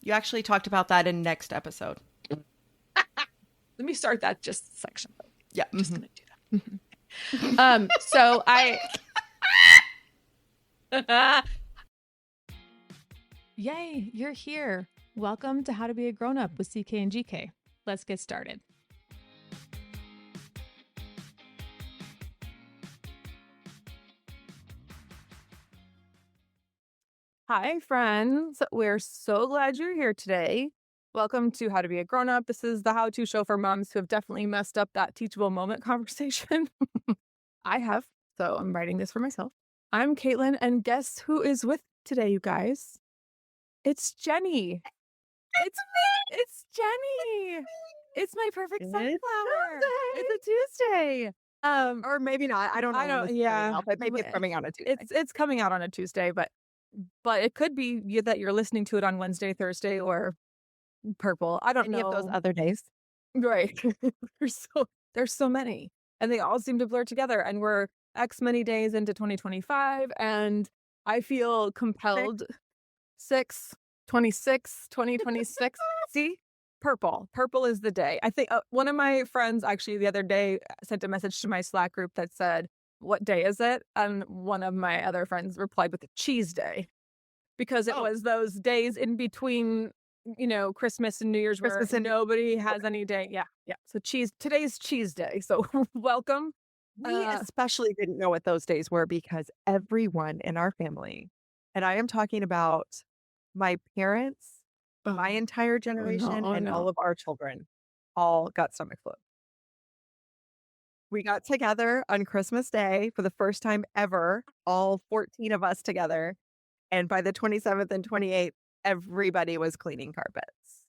You actually talked about that in next episode. Let me start that just section. Yeah. Just gonna do that. So Yay, you're here. Welcome to How to Be a Grown-Up with CK and GK. Let's get started. Hi, friends. We're so glad you're here today. Welcome to How to Be a Grown-Up. This is the how-to show for moms who have definitely messed up that teachable moment conversation. I have, so I'm writing this for myself. I'm Caitlin, and guess who is with today, you guys? It's Jenny. It's Jenny. It's my perfect sunflower. It's a Tuesday. Or maybe not. I don't know. I don't. when this is Yeah, coming out, but maybe it's coming out on Tuesday. It's coming out on a Tuesday, but it could be that you're listening to it on Wednesday, Thursday, or purple. I don't Any know. of those other days. Right. There's so many, and they all seem to blur together. And we're X many days into 2025, and I feel compelled. 2026. See, purple is the day. I think one of my friends actually the other day sent a message to my Slack group that said, "What day is it?" And one of my other friends replied with a cheese day, because it was those days in between, Christmas and New Year's, where nobody has any day. Yeah. So today's cheese day. So welcome. We especially didn't know what those days were because everyone in our family, and I am talking about my parents, my entire generation, and all of our children, all got stomach flu. We got together on Christmas Day for the first time ever, all 14 of us together. And by the 27th and 28th, everybody was cleaning carpets.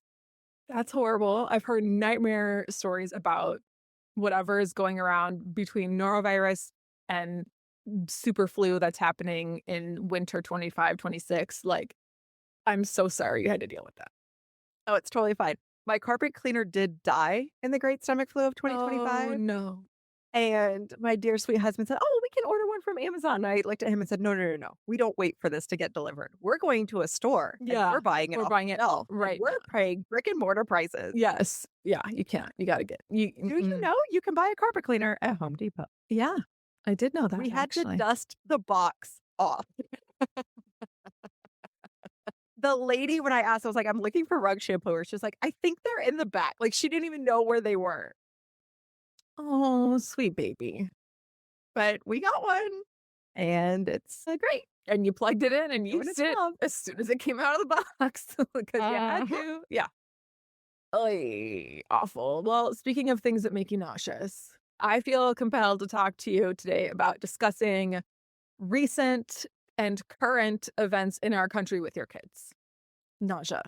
That's horrible. I've heard nightmare stories about whatever is going around between norovirus and super flu that's happening in winter 25, 26. Like, I'm so sorry you had to deal with that. Oh, it's totally fine. My carpet cleaner did die in the Great Stomach Flu of 2025. Oh, no. And my dear sweet husband said, "Oh, we can order one from Amazon." And I looked at him and said, No. We don't wait for this to get delivered. We're going to a store. Yeah. And we're buying it. We're buying it all. right. We're paying brick and mortar prices. Yes. Yeah, you can't. You got to get. Do you know you can buy a carpet cleaner at Home Depot? Yeah, I did know that. We had to dust the box off. The lady, when I asked, I was like, "I'm looking for rug shampooers." She's like, "I think they're in the back." Like, she didn't even know where they were. Oh, sweet baby. But we got one, and it's great. And you plugged it in and used it as soon as it came out of the box because you had to. Yeah. Oy, awful. Well, speaking of things that make you nauseous, I feel compelled to talk to you today about discussing recent and current events in our country with your kids. Nausea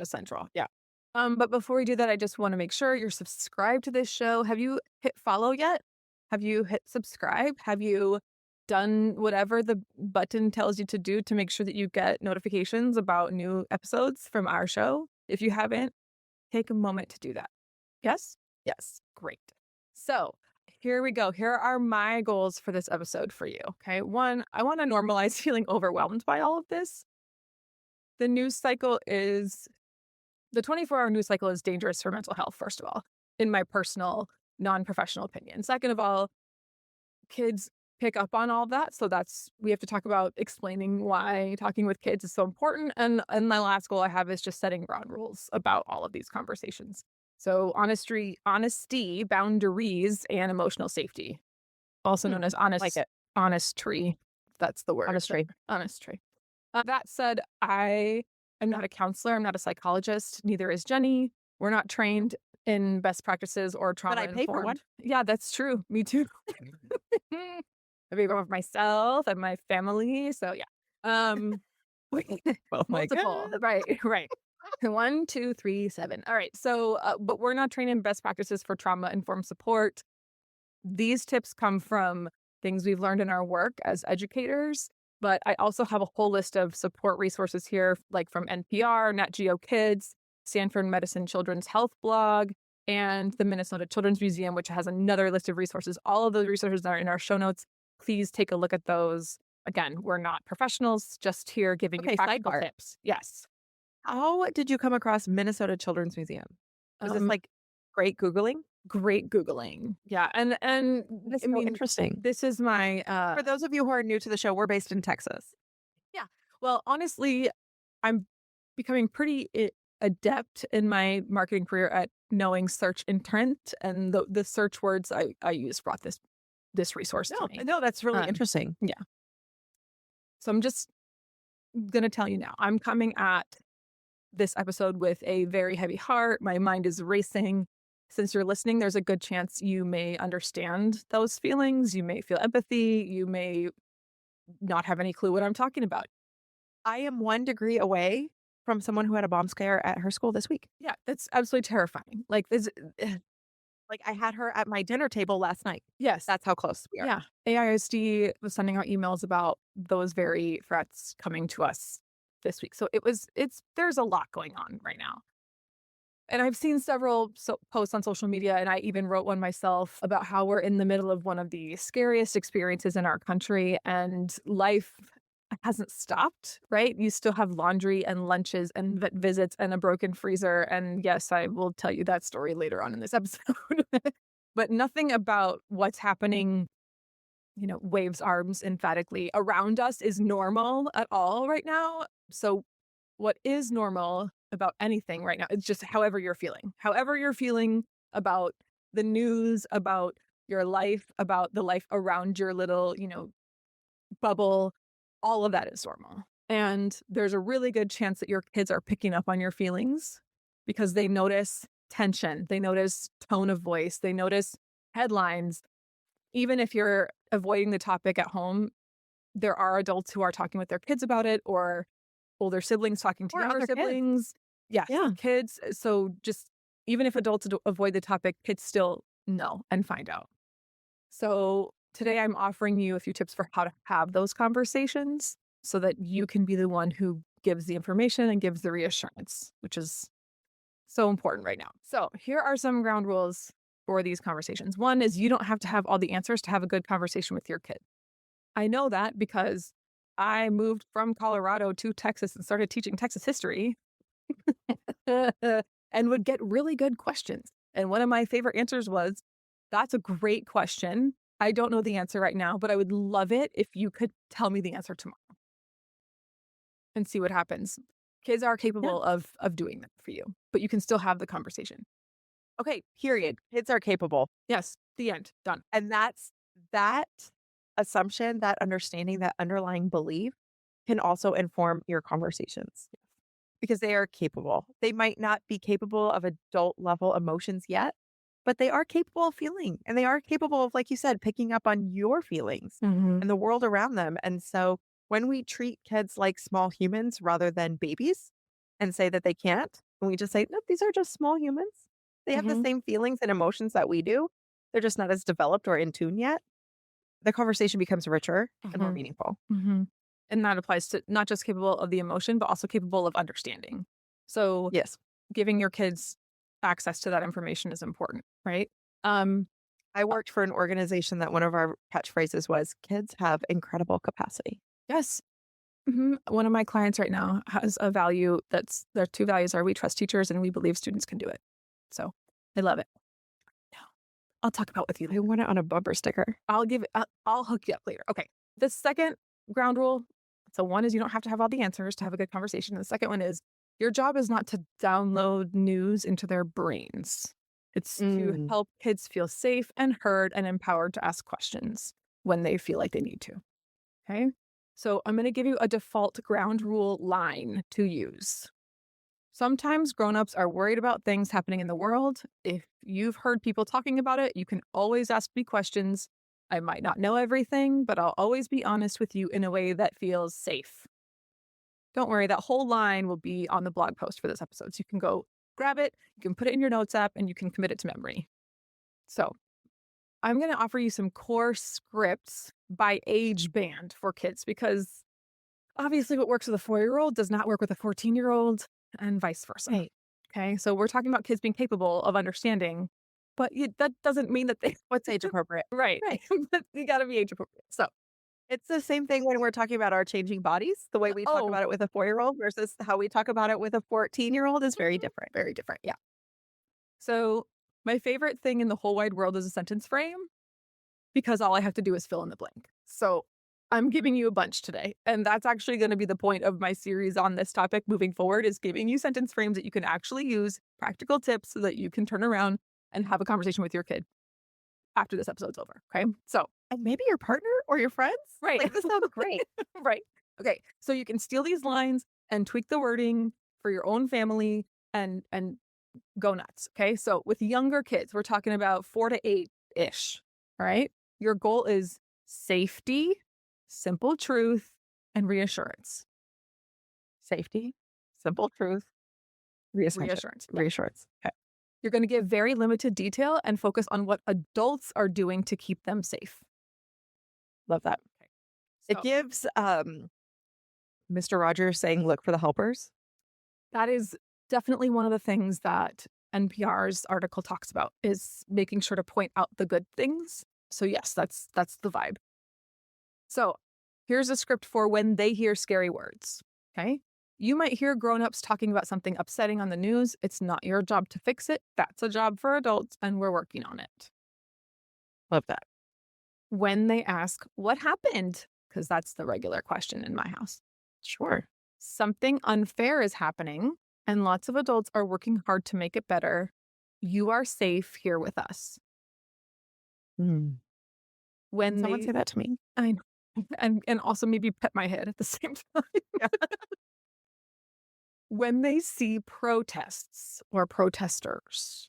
central. Yeah. But before we do that, I just want to make sure you're subscribed to this show. Have you hit follow yet? Have you hit subscribe? Have you done whatever the button tells you to do to make sure that you get notifications about new episodes from our show? If you haven't, take a moment to do that. Yes? Yes. Great. So here we go. Here are my goals for this episode for you. Okay. One, I want to normalize feeling overwhelmed by all of this. The 24-hour news cycle is dangerous for mental health, first of all, in my personal, non-professional opinion. Second of all, kids pick up on all of that. So we have to talk about explaining why talking with kids is so important. And my last goal I have is just setting ground rules about all of these conversations. So honesty, boundaries, and emotional safety, also known as honestry. That's the word. Honestry. That said, I am not a counselor. I'm not a psychologist. Neither is Jenny. We're not trained in best practices or trauma. But I pay for one. Yeah, that's true. Me too. I pay for myself and my family. So yeah. Oh my multiple. God. Right. 1, 2, 3, 7. All right. So, but we're not trained in best practices for trauma-informed support. These tips come from things we've learned in our work as educators. But I also have a whole list of support resources here, like from NPR, Nat Geo Kids, Stanford Medicine Children's Health Blog, and the Minnesota Children's Museum, which has another list of resources. All of those resources are in our show notes. Please take a look at those. Again, we're not professionals, just here giving you practical tips. Yes. How did you come across Minnesota Children's Museum? Was this Um, like great Googling? Great Googling. Yeah. And That's I so mean, interesting. this is my, For those of you who are new to the show, we're based in Texas. yeah. Well, honestly, I'm becoming pretty adept in my marketing career at knowing search intent, and the search words I use brought this resource to No, me. no, that's really Um, interesting. yeah. So I'm just gonna tell you now. I'm coming at this episode with a very heavy heart. My mind is racing. Since you're listening, there's a good chance you may understand those feelings. You may feel empathy. You may not have any clue what I'm talking about. I am 1 degree away from someone who had a bomb scare at her school this week. Yeah, that's absolutely terrifying. Like this, Like I had her at my dinner table last night. yes, That's how close we are. yeah. AISD was sending out emails about those very threats coming to us this week. So there's a lot going on right now. And I've seen several posts on social media, and I even wrote one myself about how we're in the middle of one of the scariest experiences in our country, and life hasn't stopped, right? You still have laundry and lunches and vet visits and a broken freezer. And yes, I will tell you that story later on in this episode. But nothing about what's happening, waves arms emphatically around us is normal at all right now. So what is normal about anything right now is just however you're feeling about the news, about your life, about the life around your little, bubble. All of that is normal. And there's a really good chance that your kids are picking up on your feelings because they notice tension, they notice tone of voice, they notice headlines. Even if you're avoiding the topic at home, there are adults who are talking with their kids about it, or older siblings talking to Or younger other kids. siblings. Yes, Yeah. kids. So just even if adults avoid the topic, kids still know and find out. So today I'm offering you a few tips for how to have those conversations so that you can be the one who gives the information and gives the reassurance, which is so important right now. So here are some ground rules for these conversations. One is you don't have to have all the answers to have a good conversation with your kid. I know that because I moved from Colorado to Texas and started teaching Texas history and would get really good questions. And one of my favorite answers was, "That's a great question. I don't know the answer right now, but I would love it if you could tell me the answer tomorrow," and see what happens. Kids are capable of doing that for you, but you can still have the conversation. Okay, period. Kids are capable. Yes, the end. Done. And that assumption, that understanding, that underlying belief can also inform your conversations because they are capable. They might not be capable of adult level emotions yet, but they are capable of feeling and they are capable of, like you said, picking up on your feelings Mm-hmm. and the world around them. And so when we treat kids like small humans rather than babies and say that they can't, and we just say, nope, these are just small humans. They have the Mm-hmm. same feelings and emotions that we do. They're just not as developed or in tune yet. The conversation becomes richer and more Mhm. meaningful. Mm-hmm. And that applies to not just capable of the emotion, but also capable of understanding. So Yes. giving your kids access to that information is important, right? Um, I worked for an organization that one of our catchphrases was kids have incredible capacity. yes. One of my clients right now has a value their two values are we trust teachers and we believe students can do it. So I love it. Now, I'll talk about with you. I want it on a bumper sticker. I'll hook you up later. Okay. The second ground rule. So one is you don't have to have all the answers to have a good conversation. And the second one is your job is not to download news into their brains. It's to help kids feel safe and heard and empowered to ask questions when they feel like they need to. Okay. So I'm going to give you a default ground rule line to use. Sometimes grown-ups are worried about things happening in the world. If you've heard people talking about it, you can always ask me questions. I might not know everything, but I'll always be honest with you in a way that feels safe. Don't worry, that whole line will be on the blog post for this episode. So you can go grab it, you can put it in your notes app, and you can commit it to memory. So I'm going to offer you some core scripts by age band for kids because obviously what works with a 4-year-old does not work with a 14-year-old and vice versa. Right. Okay, so we're talking about kids being capable of understanding, but that doesn't mean that they... What's age appropriate? Right. Right. But you got to be age appropriate. So It's the same thing when we're talking about our changing bodies. The way we talk Oh, about it with a 4-year-old versus how we talk about it with a 14-year-old is very different. very different. Yeah. So my favorite thing in the whole wide world is a sentence frame because all I have to do is fill in the blank. So I'm giving you a bunch today. And that's actually going to be the point of my series on this topic moving forward is giving you sentence frames that you can actually use, practical tips so that you can turn around and have a conversation with your kid after this episode's over. Okay. So, And maybe your partner or your friends? right. Like, this sounds great. Right. Okay. So you can steal these lines and tweak the wording for your own family and go nuts. Okay. So with younger kids, we're talking about 4 to 8-ish. All right. Your goal is safety, simple truth, and reassurance. Safety, simple truth, Reassurance. Yeah. reassurance. Okay. You're going to give very limited detail and focus on what adults are doing to keep them safe. Love that. Okay. It So gives Mr. Rogers saying, look for the helpers. that is definitely one of the things that NPR's article talks about is making sure to point out the good things. So yes, that's the vibe. So here's a script for when they hear scary words. Okay. You might hear grown-ups talking about something upsetting on the news. It's not your job to fix it. That's a job for adults, and we're working on it. Love that. When they ask, what happened? Because that's the regular question in my house. Sure. Something unfair is happening, and lots of adults are working hard to make it better. You are safe here with us. Mm. When Can someone they, say that to me? I know, and also maybe pet my head at the same time. Yeah. When they see protests or protesters,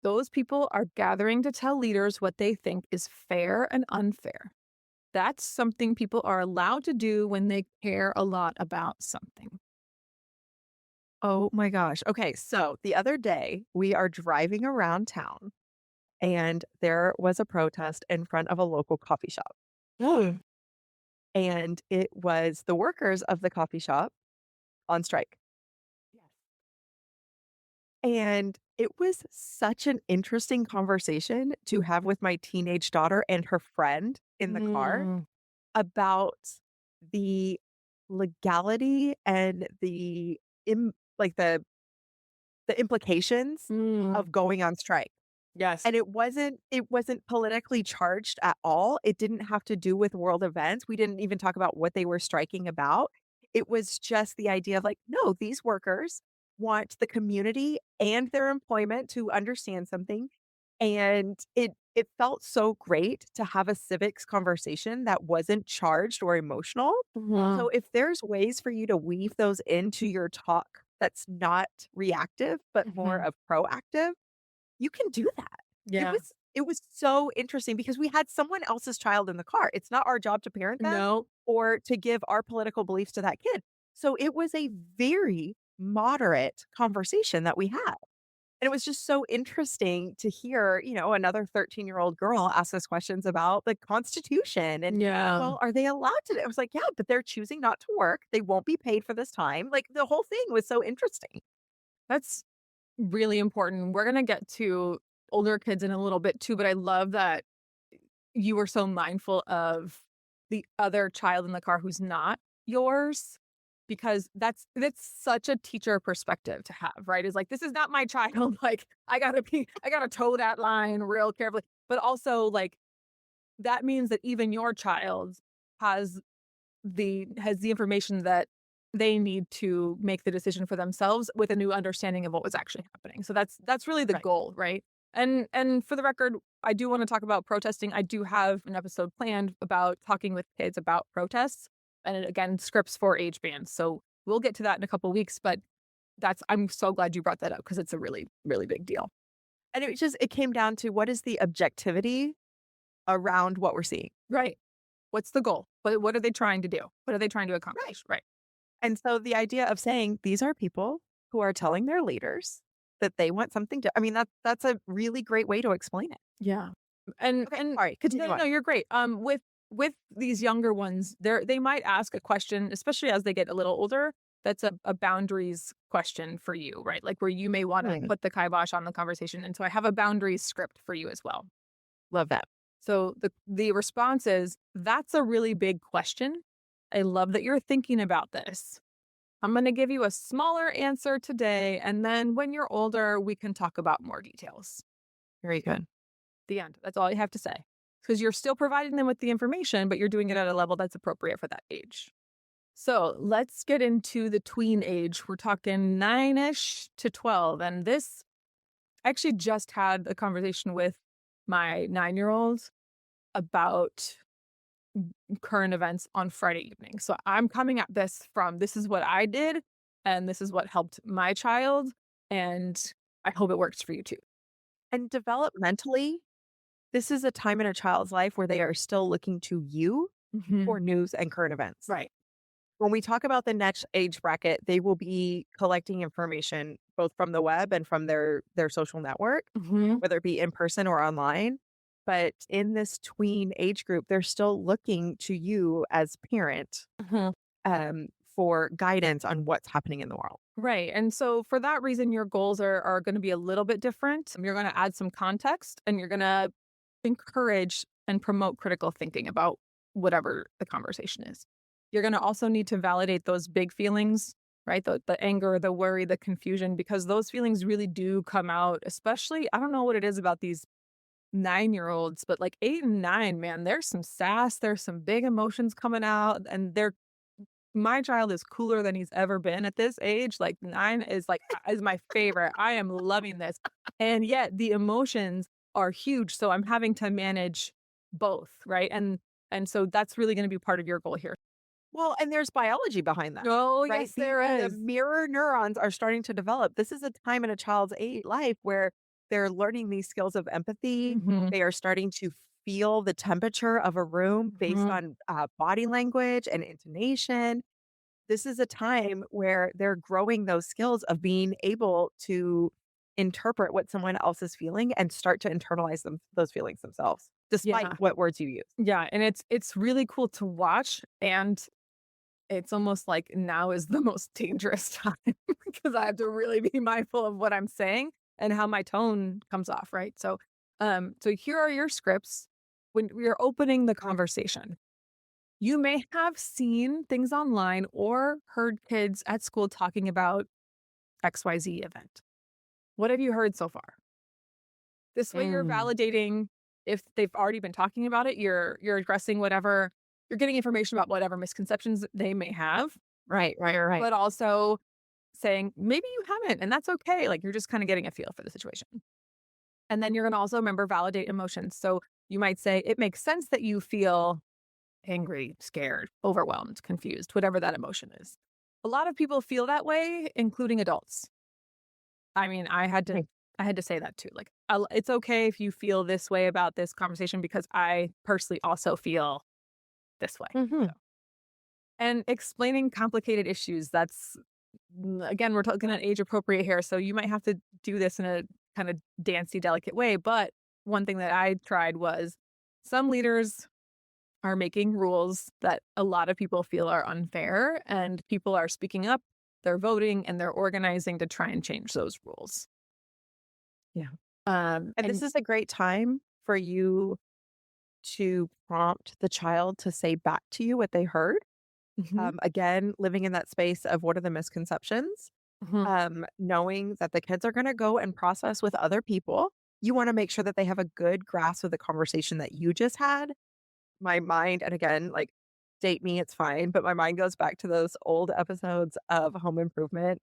those people are gathering to tell leaders what they think is fair and unfair. That's something people are allowed to do when they care a lot about something. Oh my gosh. Okay. So the other day we are driving around town and there was a protest in front of a local coffee shop. Oh. And it was the workers of the coffee shop on strike. Yes. And it was such an interesting conversation to have with my teenage daughter and her friend in the car about the legality and like the implications of going on strike. Yes. And it wasn't politically charged at all. It didn't have to do with world events. We didn't even talk about what they were striking about. It was just the idea of like, no, these workers want the community and their employment to understand something. And it felt so great to have a civics conversation that wasn't charged or emotional. So if there's ways for you to weave those into your talk that's not reactive, but more of proactive, you can do that. Yeah. It was so interesting because we had someone else's child in the car. It's not our job to parent them No. or to give our political beliefs to that kid. So it was a very moderate conversation that we had. And it was just so interesting to hear, another 13-year-old girl ask us questions about the Constitution and, Yeah. well, are they allowed to? I was like, yeah, but they're choosing not to work. They won't be paid for this time. Like the whole thing was so interesting. That's really important. We're going to get to older kids in a little bit too, but I love that you were so mindful of the other child in the car who's not yours because that's such a teacher perspective to have, right? Is like, this is not my child. Like, I got to toe that line real carefully. But also like that means that even your child has the information that they need to make the decision for themselves with a new understanding of what was actually happening. So that's really the Right. goal, right? And for the record, I do want to talk about protesting. I do have an episode planned about talking with kids about protests and again, scripts for age bands. So we'll get to that in a couple of weeks, but I'm so glad you brought that up because it's a really, really big deal. And it came down to what is the objectivity around what we're seeing. Right. What's the goal? What are they trying to do? What are they trying to accomplish? Right. And so the idea of saying these are people who are telling their leaders that they want something to, I mean, that's a really great way to explain it. Yeah. And Okay, and sorry, continue no, on. no, you're great. With these younger ones, they might ask a question, especially as they get a little older, that's a boundaries question for you, right? Like where you may want to put the kibosh on the conversation. And so I have a boundaries script for you as well. Love that. So the response is, that's a really big question. I love that you're thinking about this. I'm going to give you a smaller answer today, and then when you're older, we can talk about more details. Very good. The end. That's all you have to say. Because you're still providing them with the information, but you're doing it at a level that's appropriate for that age. So let's get into the tween age. We're talking 9-ish to 12. And this, I actually just had a conversation with my 9-year-old about current events on Friday evening. So I'm coming at this from, this is what I did, and this is what helped my child. And I hope it works for you too. And developmentally, this is a time in a child's life where they are still looking to you for news and current events. Right. When we talk about the next age bracket, they will be collecting information both from the web and from their social network, whether it be in person or online. But in this tween age group, they're still looking to you as parent for guidance on what's happening in the world. Right. And so for that reason, your goals are going to be a little bit different. You're going to add some context, and you're going to encourage and promote critical thinking about whatever the conversation is. You're going to also need to validate those big feelings, right? The anger, the worry, the confusion, because those feelings really do come out, especially, I don't know what it is about these 9-year-olds, but like 8 and 9, man, there's some sass, there's some big emotions coming out, and my child is cooler than he's ever been at this age. Like 9 is my favorite. I am loving this. And yet the emotions are huge. So I'm having to manage both, right? And so that's really going to be part of your goal here. Well, and there's biology behind that. Oh, right? yes, there is. The mirror neurons are starting to develop. This is a time in a child's life where they're learning these skills of empathy. They are starting to feel the temperature of a room based on body language and intonation. This is a time where they're growing those skills of being able to interpret what someone else is feeling and start to internalize those feelings themselves, despite what words you use. Yeah, and it's really cool to watch, and it's almost like now is the most dangerous time because I have to really be mindful of what I'm saying and how my tone comes off, right? So here are your scripts when we are opening the conversation. You may have seen things online or heard kids at school talking about XYZ event. What have you heard so far? This way you're validating if they've already been talking about it, you're addressing whatever, you're getting information about whatever misconceptions they may have. Right. But also saying, maybe you haven't, and that's okay. Like you're just kind of getting a feel for the situation. And then you're going to also remember validate emotions. So you might say, it makes sense that you feel angry, scared, overwhelmed, confused, whatever that emotion is. A lot of people feel that way, including adults. I mean, I had to say that too. Like, it's okay if you feel this way about this conversation because I personally also feel this way. So. And explaining complicated issues, that's, again, we're talking about age appropriate here. So you might have to do this in a kind of dancey, delicate way. But one thing that I tried was some leaders are making rules that a lot of people feel are unfair, and people are speaking up, they're voting, and they're organizing to try and change those rules. Yeah. And this is a great time for you to prompt the child to say back to you what they heard. Again, living in that space of what are the misconceptions, knowing that the kids are going to go and process with other people. You want to make sure that they have a good grasp of the conversation that you just had. My mind, and again, like, date me, it's fine, but my mind goes back to those old episodes of Home Improvement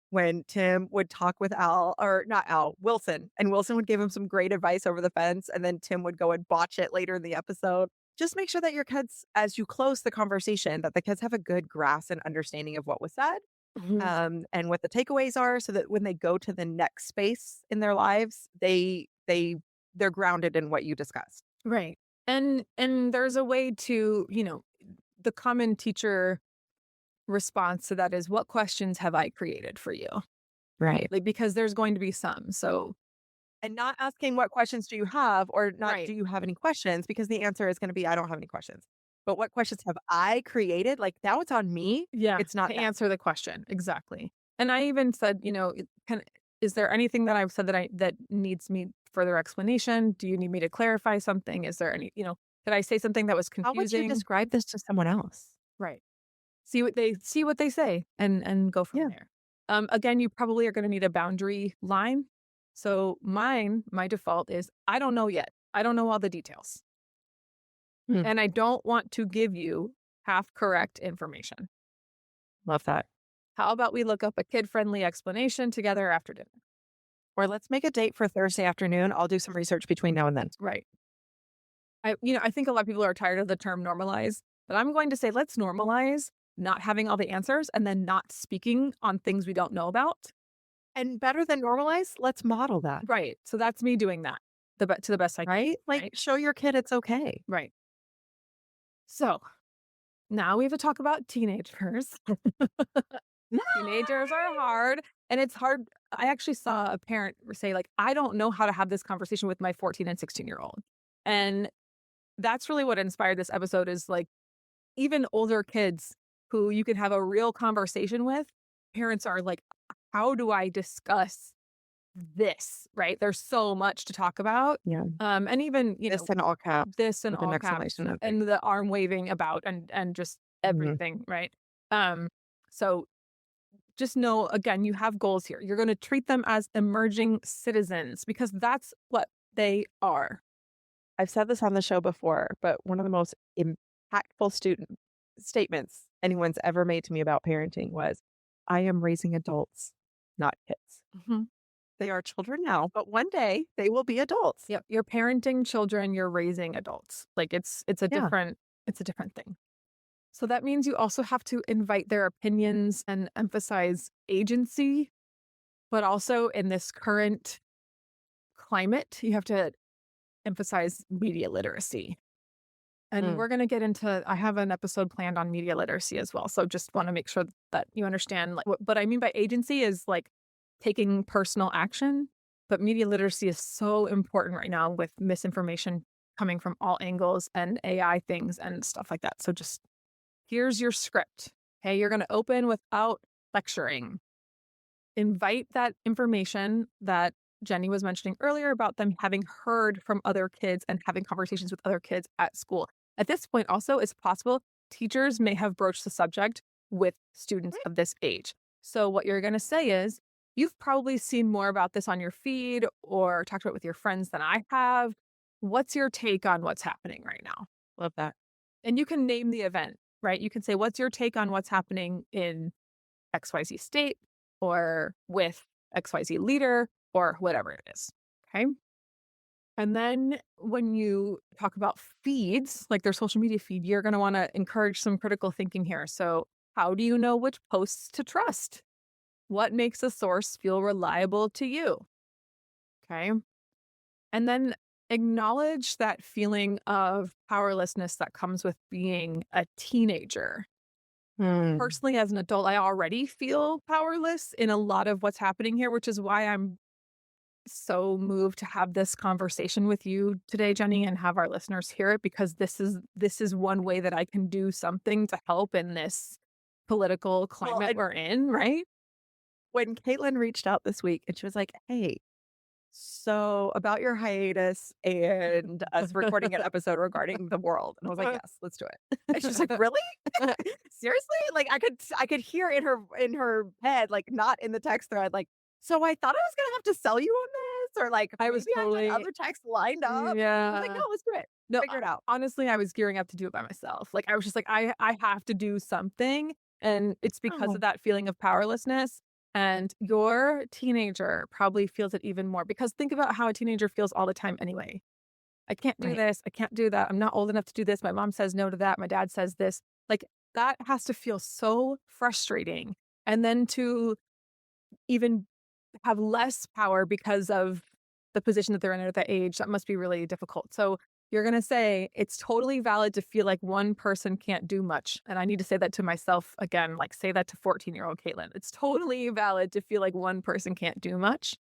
when Tim would talk with Wilson, and Wilson would give him some great advice over the fence, and then Tim would go and botch it later in the episode. Just make sure that your kids, as you close the conversation, that the kids have a good grasp and understanding of what was said, and what the takeaways are, so that when they go to the next space in their lives, they're grounded in what you discussed. Right. And there's a way to, the common teacher response to that is, what questions have I created for you? Right. Like, because there's going to be some. So, and not asking what questions do you have, or not Right. do you have any questions, because the answer is going to be, I don't have any questions. But what questions have I created? Like, now it's on me. Yeah. It's not to them. answer the question. Exactly. And I even said, is there anything that I've said that needs me further explanation? Do you need me to clarify something? Is there any, did I say something that was How would you confusing? describe this to someone else? Right. See what they say and go from Yeah. there. Again, you probably are going to need a boundary line. So my default is I don't know yet. I don't know all the details. Hmm. And I don't want to give you half correct information. Love that. How about we look up a kid-friendly explanation together after dinner? Or let's make a date for Thursday afternoon. I'll do some research between now and then. Right. I think a lot of people are tired of the term normalize, but I'm going to say let's normalize not having all the answers and then not speaking on things we don't know about. And better than normalize, let's model that. Right. So that's me doing that to the best I can. Right? Like, Right. show your kid it's okay. Right. So now we have to talk about teenagers. Teenagers are hard, and it's hard. I actually saw a parent say, like, I don't know how to have this conversation with my 14 and 16-year-old. And that's really what inspired this episode is like even older kids who you can have a real conversation with. Parents are like, how do I discuss this? Right? There's so much to talk about. Yeah. And even, This in all caps. this and with an all caps exclamation of and the arm waving about and just everything. Right. So just know, again, you have goals here. You're going to treat them as emerging citizens because that's what they are. I've said this on the show before, but one of the most impactful student statements anyone's ever made to me about parenting was, I am raising adults, not kids. Mm-hmm. They are children now, but one day they will be adults. Yep. You're parenting children, you're raising adults. Like it's a different thing. So that means you also have to invite their opinions and emphasize agency, but also in this current climate, you have to emphasize media literacy. And we're going to get into, I have an episode planned on media literacy as well. So just want to make sure that you understand what I mean by agency is like taking personal action. But media literacy is so important right now with misinformation coming from all angles and AI things and stuff like that. So just here's your script. Okay, you're going to open without lecturing. Invite that information that Jenny was mentioning earlier about them having heard from other kids and having conversations with other kids at school. At this point, also, it's possible teachers may have broached the subject with students of this age. So what you're going to say is, you've probably seen more about this on your feed or talked about it with your friends than I have. What's your take on what's happening right now? Love that. And you can name the event, right? You can say, what's your take on what's happening in XYZ state or with XYZ leader or whatever it is. Okay. And then when you talk about feeds, like their social media feed, you're going to want to encourage some critical thinking here. So how do you know which posts to trust? What makes a source feel reliable to you? Okay. And then acknowledge that feeling of powerlessness that comes with being a teenager. Personally, as an adult, I already feel powerless in a lot of what's happening here, which is why I'm so moved to have this conversation with you today, Jenny, and have our listeners hear it, because this is one way that I can do something to help in this political climate we're in, right? When Caitlin reached out this week and she was like, hey, so about your hiatus and us recording an episode regarding the world. And I was like, yes, let's do it. And she's like, really? Seriously? Like I could hear in her head, like not in the text thread, like, so I thought I was gonna have to sell you on this, or like I was maybe totally had other texts lined up. Yeah. I was like, no, let's do it. No, Figure it out. Honestly, I was gearing up to do it by myself. Like I was just like, I have to do something. And it's because of that feeling of powerlessness. And your teenager probably feels it even more, because think about how a teenager feels all the time anyway. I can't do this. I can't do that. I'm not old enough to do this. My mom says no to that. My dad says this. Like that has to feel so frustrating. And then to even have less power because of the position that they're in at that age, that must be really difficult. So you're going to say it's totally valid to feel like one person can't do much. And I need to say that to myself again, like say that to 14-year-old Caitlin. It's totally valid to feel like one person can't do much.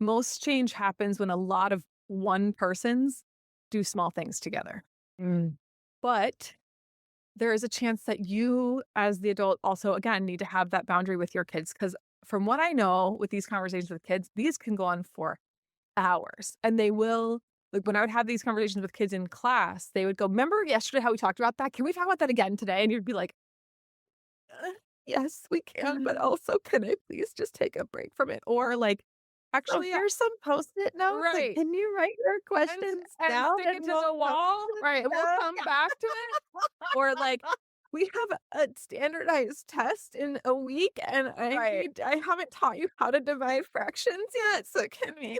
Most change happens when a lot of one persons do small things together. But there is a chance that you as the adult also, again, need to have that boundary with your kids. Because from what I know with these conversations with kids, these can go on for hours. And they will, like, when I would have these conversations with kids in class, they would go, remember yesterday how we talked about that? Can we talk about that again today? And you'd be like, yes, we can, but also can I please just take a break from it? Or like, So actually, here's some Post-it notes. Like, right. can you write your questions And down stick it and to we'll the wall. post it Right. We'll down? come back to it. Or like, we have a standardized test in a week and Right. I haven't taught you how to divide fractions yet. So can we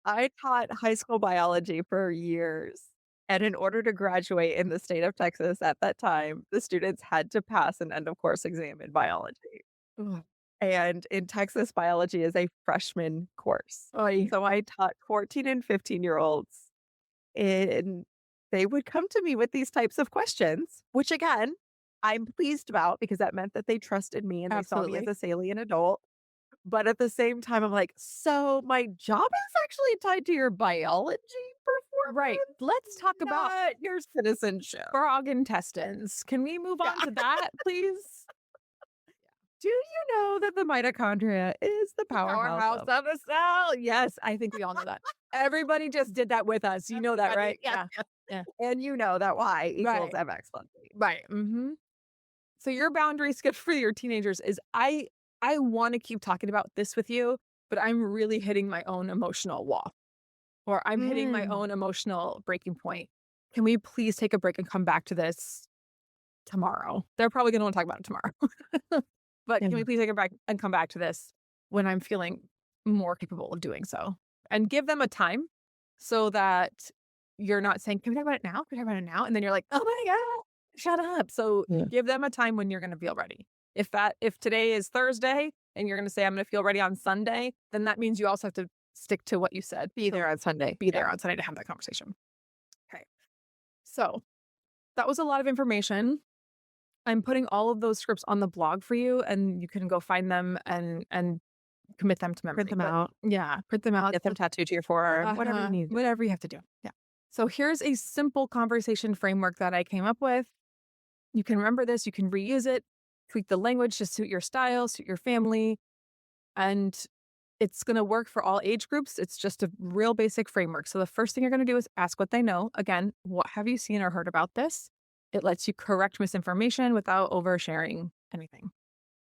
I taught high school biology for years. And in order to graduate in the state of Texas at that time, the students had to pass an end of course exam in biology. Ugh. And in Texas, biology is a freshman course. Oy. So I taught 14 and 15-year-olds, and they would come to me with these types of questions, which again, I'm pleased about because that meant that they trusted me and they saw me as Absolutely. a salient adult. But at the same time, I'm like, so my job is actually tied to your biology Right. performance, Let's talk about not your citizenship. frog intestines. Can we move on Yeah. to that, please? Do you know that the mitochondria is the powerhouse Powerhouse of of the cell. Yes, I think we all know that. Everybody just did that with us. You know that, everybody? right? Yes, Yeah. yes. Yeah. And you know that Y equals Right. mx plus b. Right. So your boundary skip for your teenagers is I want to keep talking about this with you, but I'm really hitting my own emotional wall or I'm hitting my Mm. own emotional breaking point. Can we please take a break and come back to this tomorrow? They're probably going to want to talk about it tomorrow. But Yeah. can we please take a break and come back to this when I'm feeling more capable of doing so? And give them a time so that you're not saying, can we talk about it now? Can we talk about it now? And then you're like, oh my God, shut up. So Yeah. give them a time when you're going to feel ready. If today is Thursday and you're going to say, I'm going to feel ready on Sunday, then that means you also have to stick to what you said. Be there on Sunday. Be there on Sunday to have that conversation. Okay. So that was a lot of information. I'm putting all of those scripts on the blog for you, and you can go find them and commit them to memory. Print them But out. yeah, print them out. Get them tattooed to your forearm. Whatever you need. Whatever you have to do. Yeah. So here's a simple conversation framework that I came up with. You can remember this. You can reuse it. Tweak the language to suit your style, suit your family, and it's going to work for all age groups. It's just a real basic framework. So the first thing you're going to do is ask what they know. Again, what have you seen or heard about this? It lets you correct misinformation without oversharing anything.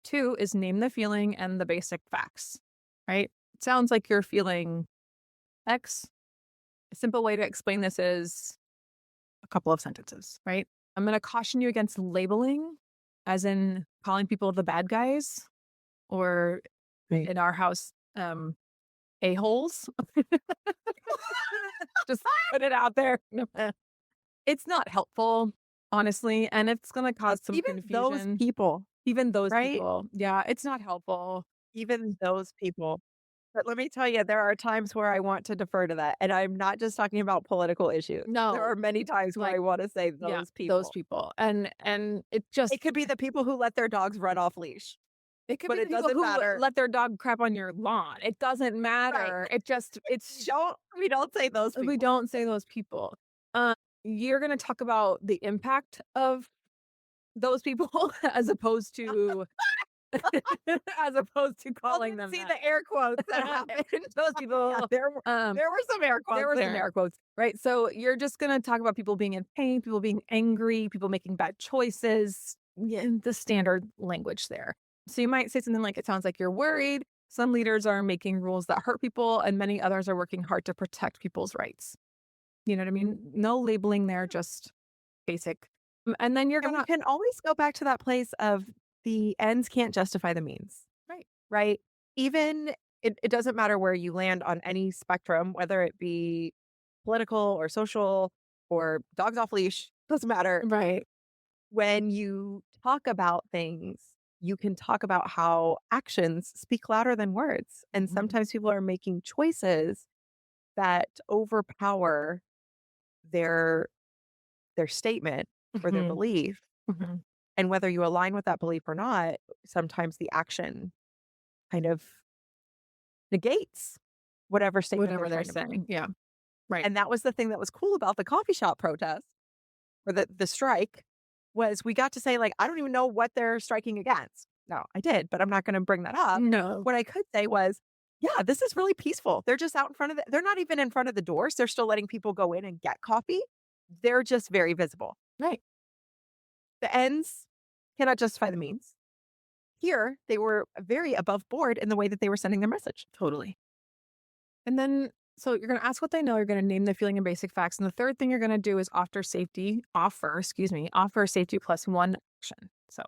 2 is name the feeling and the basic facts, right? It sounds like you're feeling X. A simple way to explain this is a couple of sentences, right? I'm going to caution you against labeling, as in calling people the bad guys or Right. in our house, a-holes. Just put it out there. It's not helpful, honestly, and it's going to cause some Even those confusion. people, Even those right? people. Yeah, it's not helpful. Even those people. But let me tell you, there are times where I want to defer to that. And I'm not just talking about political issues. No. There are many times where Like, I want to say Yeah, those people. those people. And it just It could be the people who let their dogs run off leash. it could but be it the people doesn't who matter. let their dog crap on your lawn. It doesn't matter. It's We don't say those people. we don't say those people. You're going to talk about the impact of those people as opposed to calling them See that. the air quotes that happened. Those people. Yeah, there were some air quotes. There were some air quotes, right? So you're just going to talk about people being in pain, people being angry, people making bad choices, the standard language there. So you might say something like, it sounds like you're worried. Some leaders are making rules that hurt people, and many others are working hard to protect people's rights. You know what I mean? No labeling there, just basic. And then you're And going we to, can always go back to that place of the ends can't justify the means. right. Right? Even it doesn't matter where you land on any spectrum, whether it be political or social or dogs off leash, doesn't matter. Right. When you talk about things, you can talk about how actions speak louder than words. And Mhm. sometimes people are making choices that overpower their statement or their Mhm. belief. Mhm. And whether you align with that belief or not, sometimes the action kind of negates whatever statement Whatever they're trying to make. saying. Yeah. Right. And that was the thing that was cool about the coffee shop protest or the strike was we got to say, like, I don't even know what they're striking against. No, I did, but I'm not going to bring that up. No. What I could say was, yeah, this is really peaceful. They're just out in front of they're not even in front of the doors. They're still letting people go in and get coffee. They're just very visible. Right. The ends cannot justify the means. Here, they were very above board in the way that they were sending their message. Totally. And then, so you're going to ask what they know. You're going to name the feeling and basic facts. And the third thing you're going to do is offer safety plus one action. So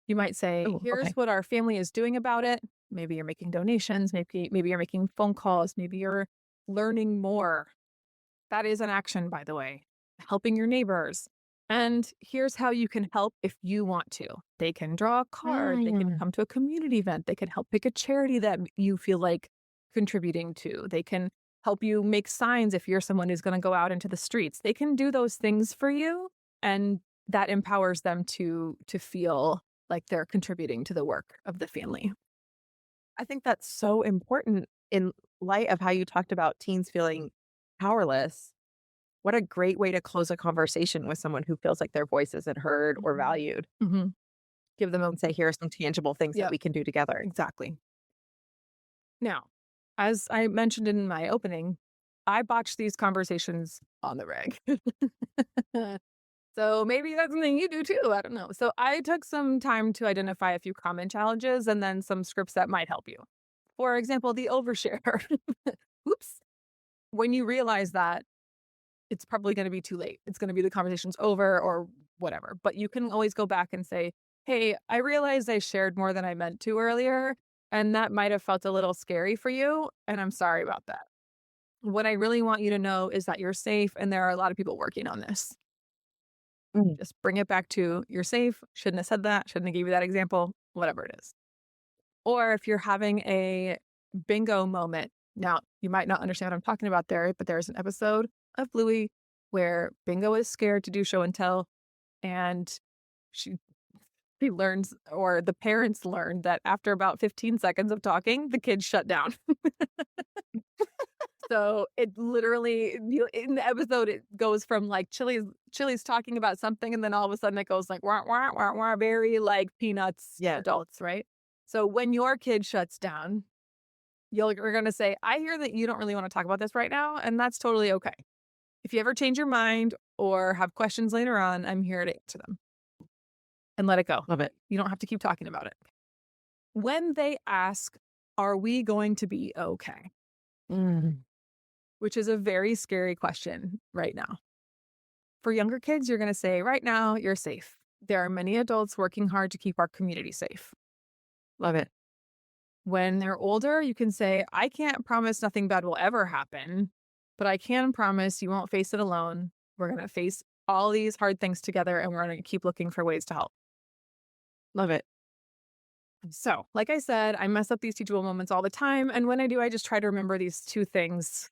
you might say, Ooh, here's okay. what our family is doing about it. Maybe you're making donations. Maybe you're making phone calls. Maybe you're learning more. That is an action, by the way. Helping your neighbors. And here's how you can help if you want to. They can draw a card. They can come to a community event. They can help pick a charity that you feel like contributing to. They can help you make signs if you're someone who's going to go out into the streets. They can do those things for you, and that empowers them to feel like they're contributing to the work of the family. I think that's so important in light of how you talked about teens feeling powerless. What a great way to close a conversation with someone who feels like their voice isn't heard or valued. Mm-hmm. Give them and say, here are some tangible things that we can do together. Exactly. Now, as I mentioned in my opening, I botch these conversations on the reg. So maybe that's something you do too. I don't know. So I took some time to identify a few common challenges and then some scripts that might help you. For example, the overshare. Oops. When you realize that, it's probably going to be too late. It's going to be the conversation's over or whatever. But you can always go back and say, hey, I realized I shared more than I meant to earlier, and that might have felt a little scary for you, and I'm sorry about that. What I really want you to know is that you're safe, and there are a lot of people working on this. Just bring it back to you're safe. Shouldn't have said that. Shouldn't have gave you that example, whatever it is. Or if you're having a bingo moment. Now, you might not understand what I'm talking about there, but there's an episode of Bluey where Bingo is scared to do show and tell, and she learns, or the parents learn, that after about 15 seconds of talking, the kids shut down. So it literally, in the episode, it goes from like Chili's talking about something, and then all of a sudden it goes like wah wah wah wah, very like Peanuts adults, right? So when your kid shuts down, you're going to say, I hear that you don't really want to talk about this right now, and that's totally okay. If you ever change your mind or have questions later on, I'm here to answer them. And let it go. Love it. You don't have to keep talking about it. When they ask, are we going to be okay? Which is a very scary question right now. For younger kids, you're going to say, right now, you're safe. There are many adults working hard to keep our community safe. Love it. When they're older, you can say, I can't promise nothing bad will ever happen, but I can promise you won't face it alone. We're going to face all these hard things together, and we're going to keep looking for ways to help. Love it. So, like I said, I mess up these teachable moments all the time. And when I do, I just try to remember these two things.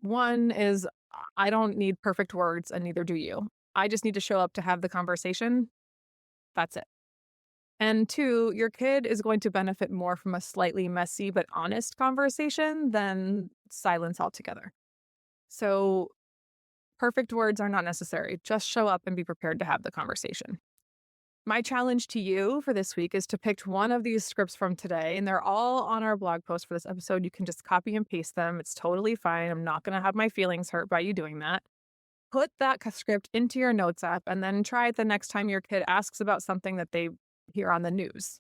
One is I don't need perfect words, and neither do you. I just need to show up to have the conversation. That's it. And two, your kid is going to benefit more from a slightly messy but honest conversation than silence altogether. So perfect words are not necessary. Just show up and be prepared to have the conversation. My challenge to you for this week is to pick one of these scripts from today, and they're all on our blog post for this episode. You can just copy and paste them. It's totally fine. I'm not going to have my feelings hurt by you doing that. Put that script into your notes app and then try it the next time your kid asks about something that they hear on the news.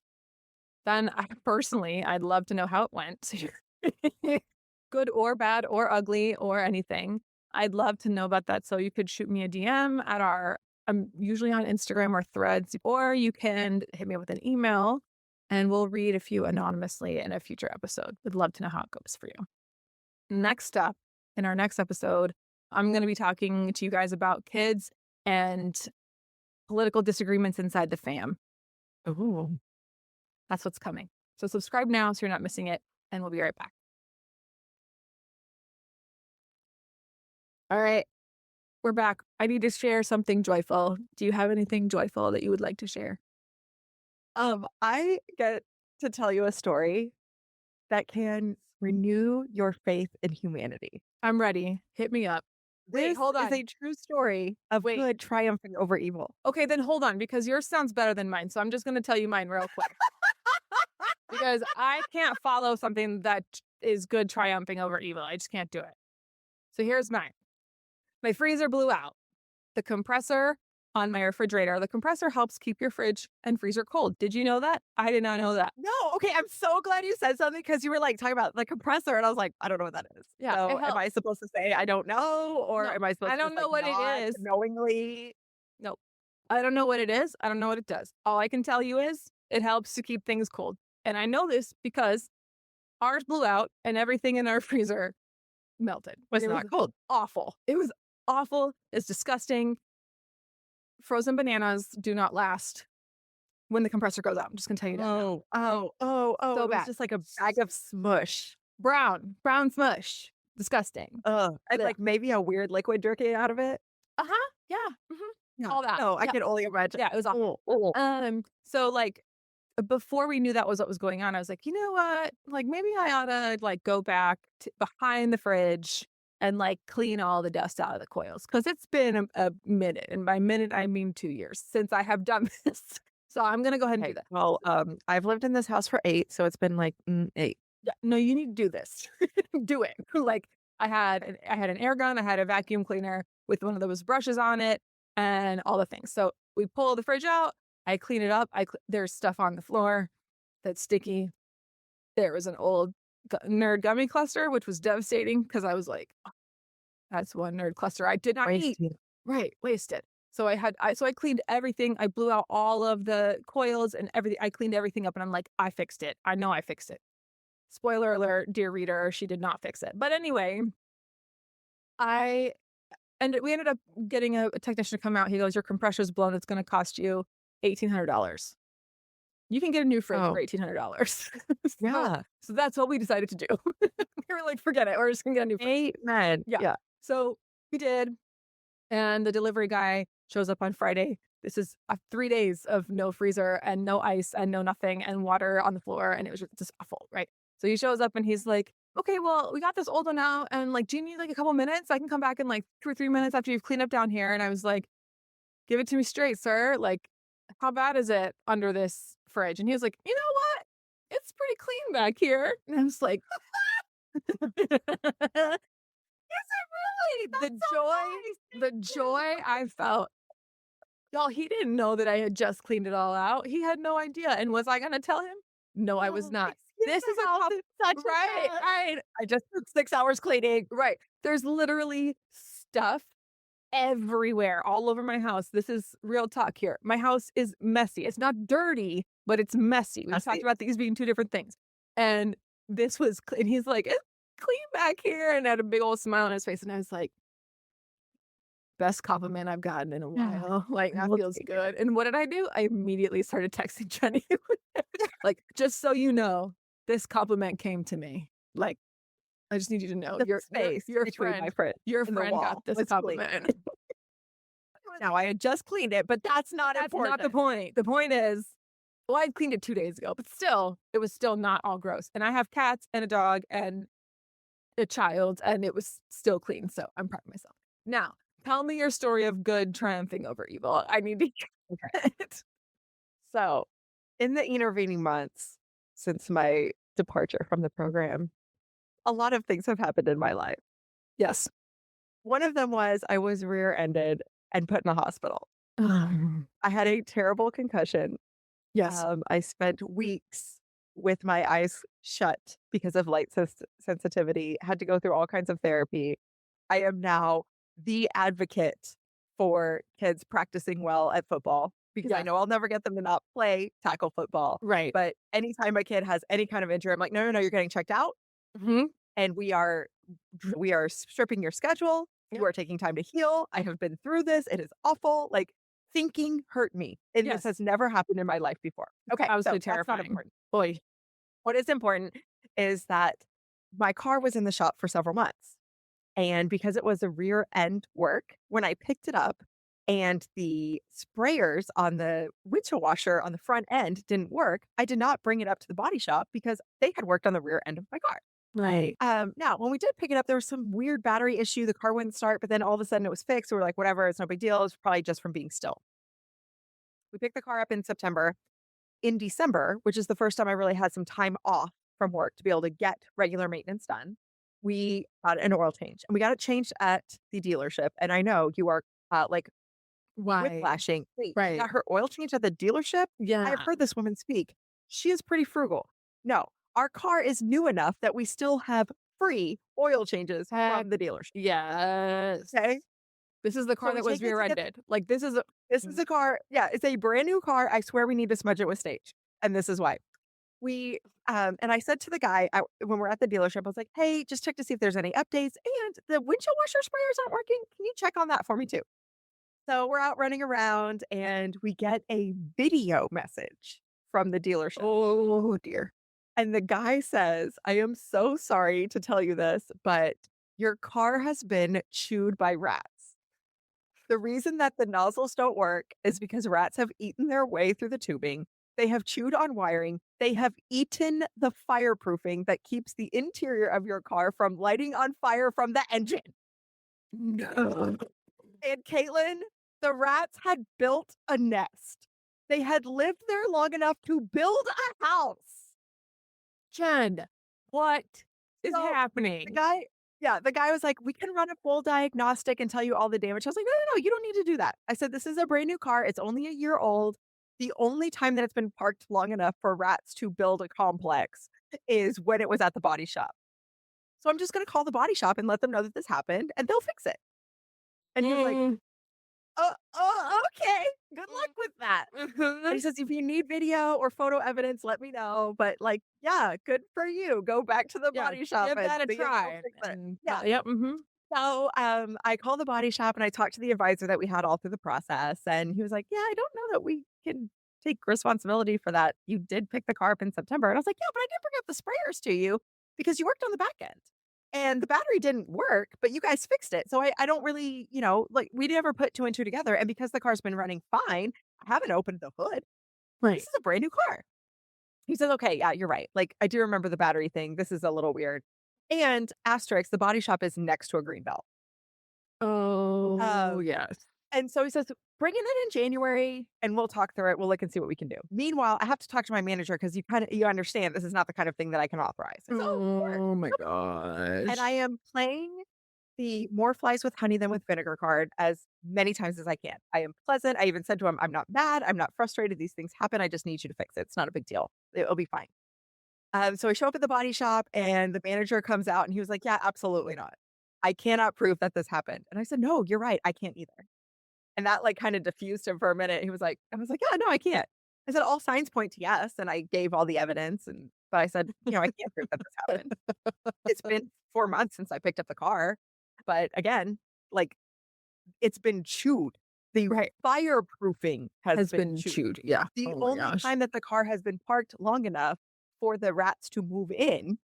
Then I'd love to know how it went. Good or bad or ugly or anything. I'd love to know about that. So you could shoot me a DM at I'm usually on Instagram or Threads, or you can hit me with an email and we'll read a few anonymously in a future episode. Would love to know how it goes for you. Next up, in our next episode, I'm going to be talking to you guys about kids and political disagreements inside the fam. Ooh. That's what's coming. So subscribe now so you're not missing it, and we'll be right back. All right. We're back. I need to share something joyful. Do you have anything joyful that you would like to share? I get to tell you a story that can renew your faith in humanity. I'm ready. Hit me up. This hold on. is a true story of good triumphing over evil. Okay, then hold on, because yours sounds better than mine. So I'm just going to tell you mine real quick. Because I can't follow something that is good triumphing over evil. I just can't do it. So here's mine. My freezer blew out. The compressor on my refrigerator, the compressor helps keep your fridge and freezer cold. Did you know that? I did not know that. No, okay, I'm so glad you said something because you were like talking about the compressor, and I was like, I don't know what that is. Yeah, So it am I helps. supposed to say I don't know, or No, am I supposed I to don't just know like what it not is. knowingly? Nope. I don't know what it is. I don't know what it does. All I can tell you is it helps to keep things cold. And I know this because ours blew out and everything in our freezer melted. Was It not cold. awful. It was awful. It's disgusting. Frozen bananas do not last when the compressor goes out. I'm just gonna tell you that. Oh! So It was bad. just like a bag of smush. Brown smush. Disgusting. And Blech. like maybe a weird liquid drinking out of it. Uh-huh. Yeah. Yeah. All that. No, I Yeah. can only imagine. Yeah, it was awful. So like before we knew that was what was going on, I was like, you know what? Like maybe I ought to like go back behind the fridge and like clean all the dust out of the coils because it's been a minute, and by minute I mean 2 years since I have done this. So I'm gonna go ahead and do that. Well, I've lived in this house for 8, so it's been like 8. Yeah, no, you need to do this. Do it. Like I had an air gun, I had a vacuum cleaner with one of those brushes on it, and all the things. So we pull the fridge out. I clean it up. There's stuff on the floor that's sticky. There was an old nerd gummy cluster, which was devastating because I was like, "Oh, that's one nerd cluster I did not eat." Right, wasted. So I cleaned everything. I blew out all of the coils and everything. I cleaned everything up, and I'm like, I fixed it. I know I fixed it. Spoiler alert, dear reader, she did not fix it. But anyway, we ended up getting a technician to come out. He goes, your compressor's blown. It's going to cost you $1,800. You can get a new fridge for $1,800. Yeah. So that's what we decided to do. We were like, forget it. We're just going to get a new fridge. Amen. Yeah. So we did. And the delivery guy shows up on Friday. This is 3 days of no freezer and no ice and no nothing and water on the floor. And it was just awful, right? So he shows up and he's like, okay, well, we got this old one now. And like, do you need like a couple minutes? I can come back in like 2 or 3 minutes after you've cleaned up down here. And I was like, give it to me straight, sir. Like, how bad is it under this fridge? And he was like, you know what? It's pretty clean back here. And I was like, is it really? The joy I felt. Y'all, he didn't know that I had just cleaned it all out. He had no idea. And was I going to tell him? No, I was not. This is right. I just took 6 hours cleaning. Right. There's literally stuff everywhere, all over my house. This is real talk here. My house is messy. It's not dirty, but it's messy. We've talked about these being 2 different things. And this was, and he's like, it's clean back here, and had a big old smile on his face. And I was like, best compliment I've gotten in a while. Like, that feels good. And what did I do? I immediately started texting Jenny. Like, just so you know, this compliment came to me. Like, I just need you to know your friend got this compliment. Now, I had just cleaned it, but that's not important. Not the point. The point is, well, I cleaned it 2 days ago, but still, it was still not all gross. And I have cats and a dog and a child, and it was still clean. So I'm proud of myself. Now, tell me your story of good triumphing over evil. I need to hear it. So, in the intervening months since my departure from the program, a lot of things have happened in my life. Yes. One of them was I was rear-ended and put in the hospital. I had a terrible concussion. Yes. I spent weeks with my eyes shut because of light sensitivity, had to go through all kinds of therapy. I am now the advocate for kids practicing well at football because I know I'll never get them to not play tackle football. Right. But anytime a kid has any kind of injury, I'm like, no, you're getting checked out. Mm-hmm. And we are stripping your schedule. Yep. You are taking time to heal. I have been through this. It is awful. Like, thinking hurt me. And this has never happened in my life before. Okay. Absolutely so terrifying. That's not important. Boy. What is important is that my car was in the shop for several months. And because it was a rear end work, when I picked it up and the sprayers on the windshield washer on the front end didn't work, I did not bring it up to the body shop because they had worked on the rear end of my car. Right. Now, when we did pick it up, there was some weird battery issue. The car wouldn't start, but then all of a sudden it was fixed. So we're like, whatever, it's no big deal. It's probably just from being still. We picked the car up in September. In December, which is the first time I really had some time off from work to be able to get regular maintenance done. We got an oil change and we got it changed at the dealership. And I know you are like Why? whiplashing. Wait, she Right. got her oil change at the dealership? I have Yeah. heard this woman speak. She is pretty frugal. No, our car is new enough that we still have free oil changes Heck from the dealership. yes. Okay. This is the So car we that was take it to get rear-ended. Like, this is a this is a car. Yeah, it's a brand new car. I swear we need to smudge it with stage. And this is why. We and I said to the guy when we're at the dealership, I was like, "Hey, just check to see if there's any updates. And the windshield washer sprayers aren't working. Can you check on that for me too?" So we're out running around and we get a video message from the dealership. oh, dear. And the guy says, "I am so sorry to tell you this, but your car has been chewed by rats. The reason that the nozzles don't work is because rats have eaten their way through the tubing. They have chewed on wiring. They have eaten the fireproofing that keeps the interior of your car from lighting on fire from the engine." No. And Caitlin, the rats had built a nest. They had lived there long enough to build a house. Jen, what is So happening? the guy was like, "We can run a full diagnostic and tell you all the damage." I was like, "No, no, no, you don't need to do that." I said, "This is a brand new car. It's only a year old. The only time that it's been parked long enough for rats to build a complex is when it was at the body shop. So I'm just going to call the body shop and let them know that this happened and they'll fix it." And he was like, Mm. Okay. Good luck with that." And he says, "If you need video or photo evidence, let me know. But like, yeah, good for you. Go back to the Yeah, body shop give and that a see if they'll try. fix it." And Yeah. yep, mhm. So I called the body shop and I talked to the advisor that we had all through the process. And he was like, "Yeah, I don't know that we can take responsibility for that. You did pick the car up in September." And I was like, "Yeah, but I did bring up the sprayers to you because you worked on the back end. And the battery didn't work, but you guys fixed it. So I don't really, like we never put two and two together. And because the car's been running fine, I haven't opened the hood. This Right. is a brand new car." He says, "Okay, yeah, you're right. Like I do remember the battery thing. This is a little weird." And asterisk, the body shop is next to a green belt. Oh, Um, yes. and so he says, "Bring it in January and we'll talk through it. We'll look and see what we can do." Meanwhile, I have to talk to my manager because you understand this is not the kind of thing that I can authorize. I said, "Oh, of course." Oh my And gosh. I am playing the more flies with honey than with vinegar card as many times as I can. I am pleasant. I even said to him, "I'm not mad. I'm not frustrated. These things happen. I just need you to fix it. It's not a big deal. It'll be fine." So I show up at the body shop and the manager comes out and he was like, "Yeah, absolutely not. I cannot prove that this happened." And I said, "No, you're right. I can't either." And that like kind of diffused him for a minute. I was like, "Yeah, no, I can't." I said, "All signs point to yes." And I gave all the evidence. But I said, "I can't prove that this happened. It's been 4 months since I picked up the car. But again, like it's been chewed. The Right. fireproofing has Has been been chewed. chewed. Yeah. The Oh my only gosh. time that the car has been parked long enough for the rats to move in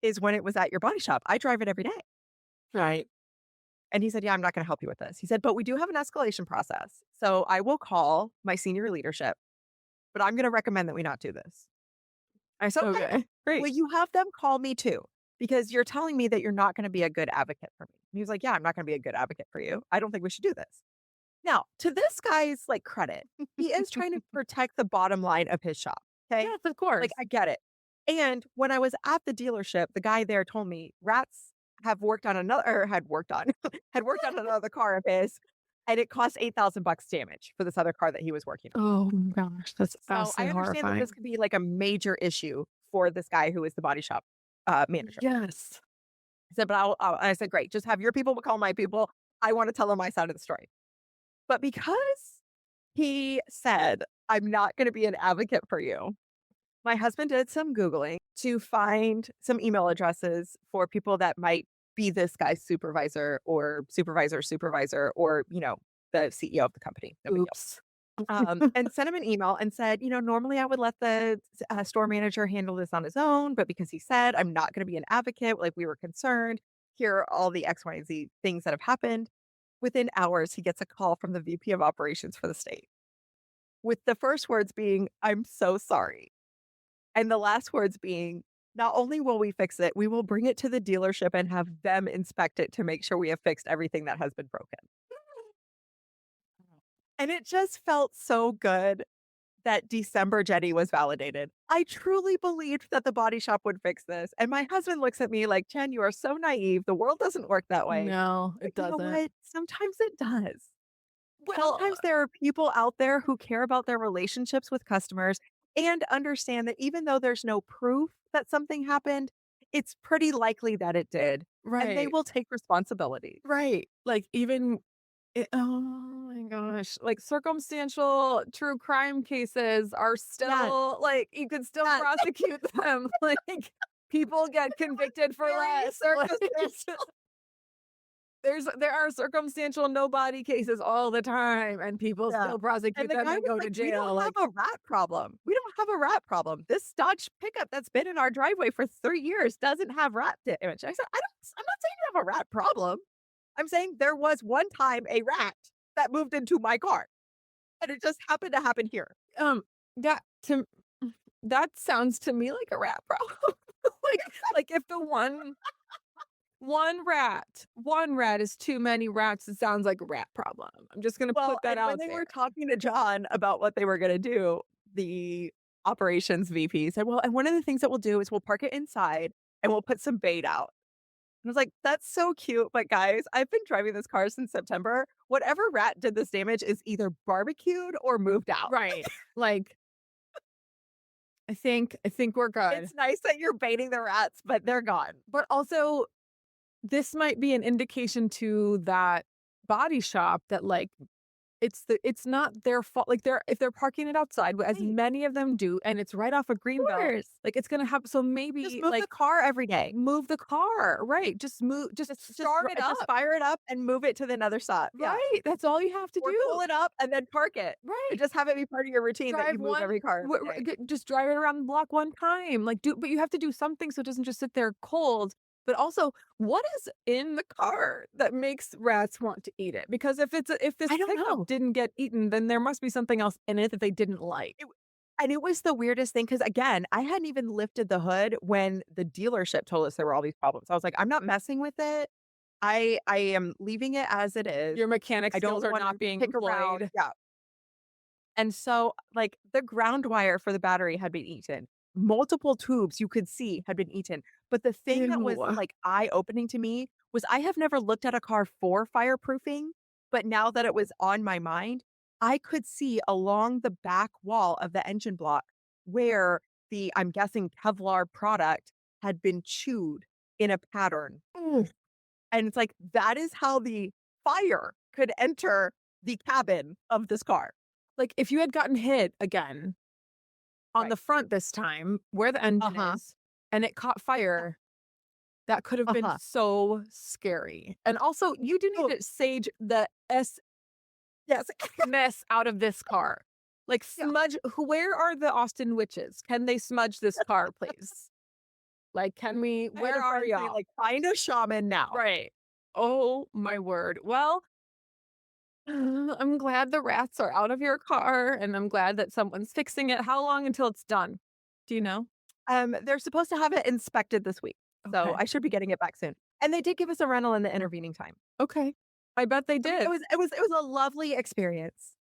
is when it was at your body shop. I drive it every day." Right. And he said, "Yeah, I'm not going to help you with this." He said, "But we do have an escalation process. So I will call my senior leadership, but I'm going to recommend that we not do this." I said, "Okay, Okay. Great. well, you have them call me too, because you're telling me that you're not going to be a good advocate for me." And he was like, "Yeah, I'm not going to be a good advocate for you. I don't think we should do this." Now, to this guy's like credit, he is trying to protect the bottom line of his shop. Okay. Yes, of course. Like I get it. And when I was at the dealership, the guy there told me rats have worked on another or had worked on had worked on another car of his, and it cost $8,000 damage for this other car that he was working on. Oh my gosh, that's So I absolutely understand that this horrifying. could be like a major issue for this guy who is the body shop manager. Yes. I said, but I said, "Great, just have your people call my people. I want to tell them my side of the story." But because he said, "I'm not going to be an advocate for you," my husband did some Googling to find some email addresses for people that might be this guy's supervisor or supervisor or, the CEO of the company. No big deal. Oops. And sent him an email and said, "Normally I would let the store manager handle this on his own, but because he said I'm not going to be an advocate, like we were concerned, here are all the X, Y, and Z things that have happened." Within hours, he gets a call from the VP of operations for the state with the first words being, "I'm so sorry." And the last words being, "Not only will we fix it, we will bring it to the dealership and have them inspect it to make sure we have fixed everything that has been broken." And it just felt so good that December Jenny was validated. I truly believed that the body shop would fix this. And my husband looks at me like, Jen, you are so naive. The world doesn't work that way. No, But it you know doesn't. what? Sometimes it does. Well, Sometimes there are people out there who care about their relationships with customers and understand that even though there's no proof that something happened, it's pretty likely that it did. And they right, will take responsibility. right. Like even oh my gosh, like circumstantial true crime cases are Yes. still like you could still Yes. prosecute them. Like people get convicted for Very less. Like, circumstantial. there are circumstantial no body cases all the time, and people Yeah. still And prosecute the them guy and was go like, to "We jail. don't have Like a rat problem. We don't have a rat problem. This Dodge pickup that's been in our driveway for 3 years doesn't have rat damage." I said, I'm not saying you have a rat problem. I'm saying there was one time a rat that moved into my car, and it just happened to happen here." um that to that sounds to me like a rat problem. like like if the one rat is too many rats, it sounds like a rat problem. I'm just gonna Well, put that and when out they there. were talking to John about what they were gonna do, the operations VP said, "Well, and one of the things that we'll do is we'll park it inside and we'll put some bait out." And I was like, "That's so cute, but guys, I've been driving this car since September. Whatever rat did this damage is either barbecued or moved out." Right. Like I think we're good. It's nice that you're baiting the rats, but they're gone. But also this might be an indication to that body shop that like it's not their fault. Like if they're parking it outside, as Right. many of them do, and it's right off a green belt, Course. like it's gonna have. So Just maybe move like the car every day. move the car, right? Just move, just start it Just up, fire it up and move it to the another spot. Yeah. right? That's all you have to Or do, pull it up and then park it. right? And just have it be part of your routine that you Drive move one, every car every day. just drive it around the block one time. Like but you have to do something so it doesn't just sit there cold. But also, what is in the car that makes rats want to eat it? Because if this I don't pickup know. didn't get eaten, then there must be something else in it that they didn't like. And it was the weirdest thing because, again, I hadn't even lifted the hood when the dealership told us there were all these problems. I was like, I'm not messing with it. I am leaving it as it is. Your mechanic I don't skills are want not to being pick around. employed. Yeah. And so, like, the ground wire for the battery had been eaten. Multiple tubes you could see had been eaten. But the thing that was Ew. like eye opening to me was I have never looked at a car for fireproofing, but now that it was on my mind, I could see along the back wall of the engine block where the, I'm guessing, Kevlar product had been chewed in a pattern. Mm. And it's like, that is how the fire could enter the cabin of this car. Like if you had gotten hit again on Right. the front this time, where the engine Uh-huh. is, and it caught fire, that could have been Uh-huh. so scary. And also, you do Oh. need to sage the Yes. mess out of this car. Like Yeah. smudge. Where are the Austin witches? Can they smudge this car, please? Like, can we? I had Where a are friend say, y'all? like, find a shaman now. Right. Oh my word. Well, I'm glad the rats are out of your car, and I'm glad that someone's fixing it. How long until it's done? Do you know? They're supposed to have it inspected this week, so Okay. I should be getting it back soon. And they did give us a rental in the intervening time. Okay. I bet they So did. it was a lovely experience.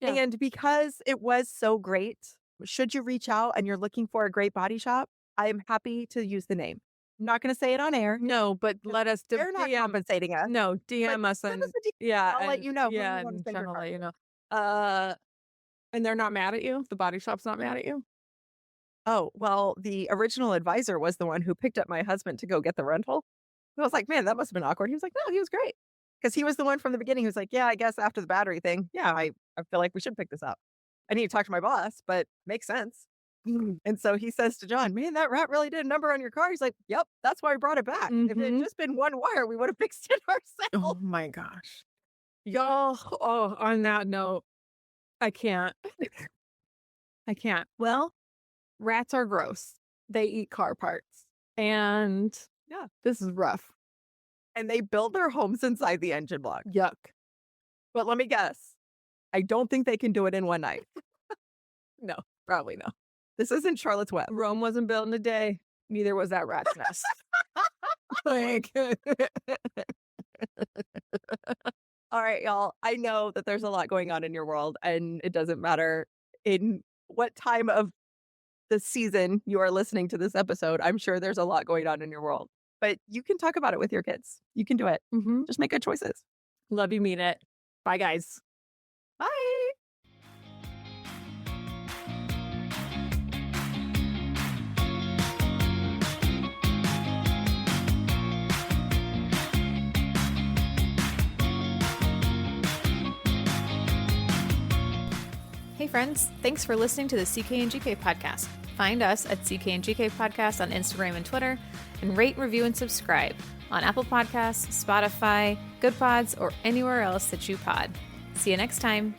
Yeah. And because it was so great, should you reach out and you're looking for a great body shop, I am happy to use the name. I'm not going to say it on air. No, but let us They're not compensating us. No, DM us Send and us a DM. yeah, I'll let and you know who you yeah, wanna and send your Jen will car let you to. know. And they're not mad at you? The body shop's not mad at you? Oh, well, the original advisor was the one who picked up my husband to go get the rental. I was like, "Man, that must have been awkward." He was like, "No, he was great." Because he was the one from the beginning who was like, "Yeah, I guess after the battery thing, yeah, I feel like we should pick this up. I need to talk to my boss, but makes sense." And so he says to John, "Man, that rat really did a number on your car." He's like, "Yep, that's why we brought it back. If it had Mhm. just been one wire, we would have fixed it Oh ourselves." my gosh. Y'all, oh, on that note, I can't. I can't. Well, rats are gross. They eat car parts. And Yeah. this is rough. And they build their homes inside the engine block. Yuck. But let me guess, I don't think they can do it in one night. No, probably no. This isn't Charlotte's Web. Rome wasn't built in a day. Neither was that rat's nest. Like, All right, y'all. I know that there's a lot going on in your world, and it doesn't matter in what time of the season you are listening to this episode. I'm sure there's a lot going on in your world, but you can talk about it with your kids. You can do it. Mm-hmm. Just make good choices. Love you, mean it. Bye, guys. Bye. Hey friends, thanks for listening to the CK and GK podcast. Find us at CK and GK podcast on Instagram and Twitter, and rate, review, and subscribe on Apple Podcasts, Spotify, Good Pods, or anywhere else that you pod. See you next time.